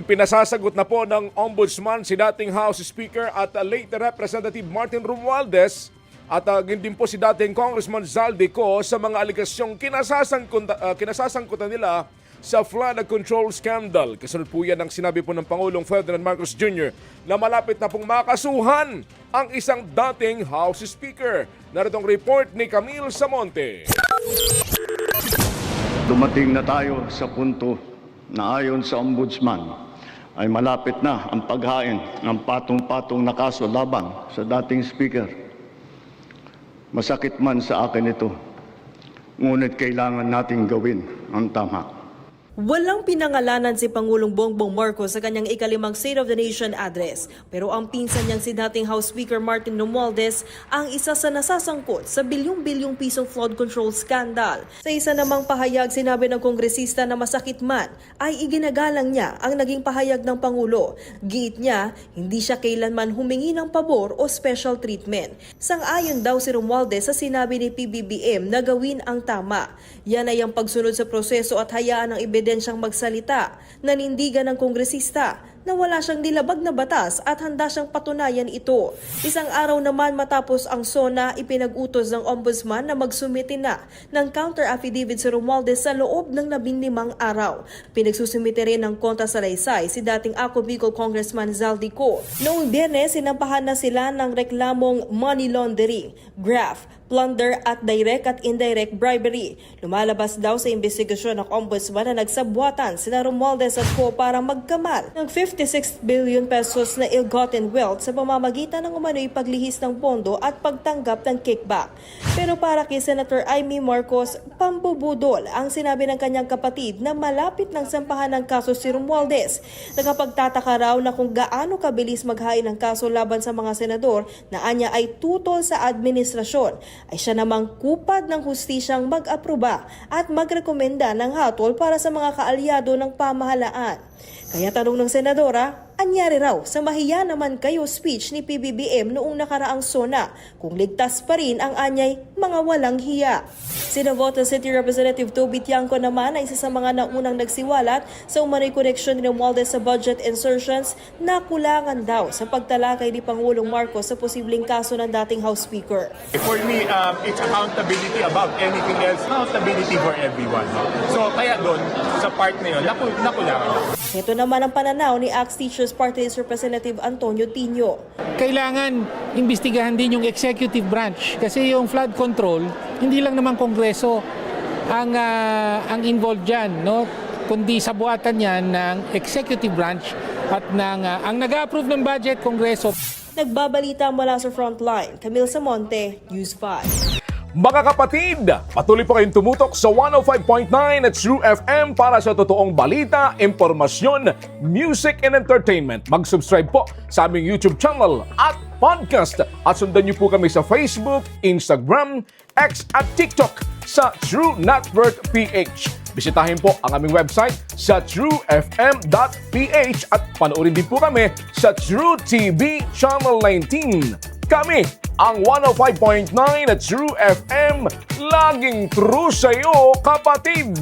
Pinasasagot na po ng Ombudsman si dating House Speaker at late Representative Martin Romualdez at din po si dating Congressman Zaldico sa mga aligasyong kinasasangkutan nila sa flood control scandal. Kasunod po yan ang sinabi po ng Pangulong Ferdinand Marcos Jr. na malapit na pong makasuhan ang isang dating House Speaker. Naritong report ni Camille Samonte. Dumating na tayo sa punto na ayon sa Ombudsman ay malapit na ang paghain ng patong-patong na kaso laban sa dating Speaker. Masakit man sa akin ito, ngunit kailangan nating gawin ang tama. Walang pinangalanan si Pangulong Bongbong Marcos sa kanyang ikalimang State of the Nation address. Pero ang pinsan niyang si dating House Speaker Martin Romualdez ang isa sa nasasangkot sa bilyong-bilyong pisong flood control scandal. Sa isa namang pahayag, sinabi ng kongresista na masakit man ay iginagalang niya ang naging pahayag ng Pangulo. Giit niya, hindi siya kailanman humingi ng pabor o special treatment. Sang-ayon daw si Romualdez sa sinabi ni PBBM na gawin ang tama. Yan ay ang pagsunod sa proseso at hayaan ng ebidensyang magsalita. Nanindigan ng kongresista na wala siyang nilabag na batas at handa siyang patunayan ito. Isang araw naman matapos ang SONA, ipinag-utos ng Ombudsman na magsumite na ng counter-affidavit si Romualdez sa loob ng 15 araw. Pinagsusumite rin ng kontra-salaysay si dating Ako Bicol Congressman Zaldico. Noong Biyernes, sinampahan na sila ng reklamong money laundering, graft, plunder at direct at indirect bribery. Lumalabas daw sa investigasyon ng Ombudsman na nagsabwatan sina Romualdez at Co para magkamal ng 56 billion pesos na ill-gotten wealth sa pamamagitan ng umano'y paglihis ng pondo at pagtanggap ng kickback. Pero para kay Senator Amy Marcos, pambubudol ang sinabi ng kanyang kapatid na malapit ng sampahan ng kaso si Romualdez. Nakapagtataka raw na kung gaano kabilis maghain ng kaso laban sa mga senador na anya ay tutol sa administrasyon, ay siya namang kupad ng hustisyang mag-aproba at magrekomenda ng hatol para sa mga kaalyado ng pamahalaan. Kaya tanong ng senadora, anyari raw sa mahiya naman kayo speech ni PBBM noong nakaraang SONA kung ligtas pa rin ang anyay mga walang hiya. Sinavoto City Representative Toby Tiangco naman ay isa sa mga naunang nagsiwalat sa umano'y koneksyon ni Romualdez sa budget insertions na kulangan daw sa pagtalakay ni Pangulong Marcos sa posibleng kaso ng dating House Speaker. For me, it's accountability above anything else. Accountability for everyone. So kaya doon, sa part na yun, nakulangan. Ito naman ang pananaw ni Axe Teachers Party List Representative Antonio Tino. Kailangan imbestigahan din yung executive branch kasi yung flood control, hindi lang naman Kongreso ang involved dyan, no? Kundi sa buhatan yan ng executive branch at ang nag-approve ng budget, Kongreso. Nagbabalita mula sa Frontline, Camille Samonte, News 5. Mga kapatid, patuloy po kayong tumutok sa 105.9 at True FM para sa totoong balita, impormasyon, music and entertainment. Mag-subscribe po sa aming YouTube channel at podcast at sundan niyo po kami sa Facebook, Instagram, X at TikTok sa True Network PH. Bisitahin po ang aming website sa truefm.ph at panoorin din po kami sa True TV Channel 19. Kami ang 105.9 at True FM, laging true sa'yo, kapatid!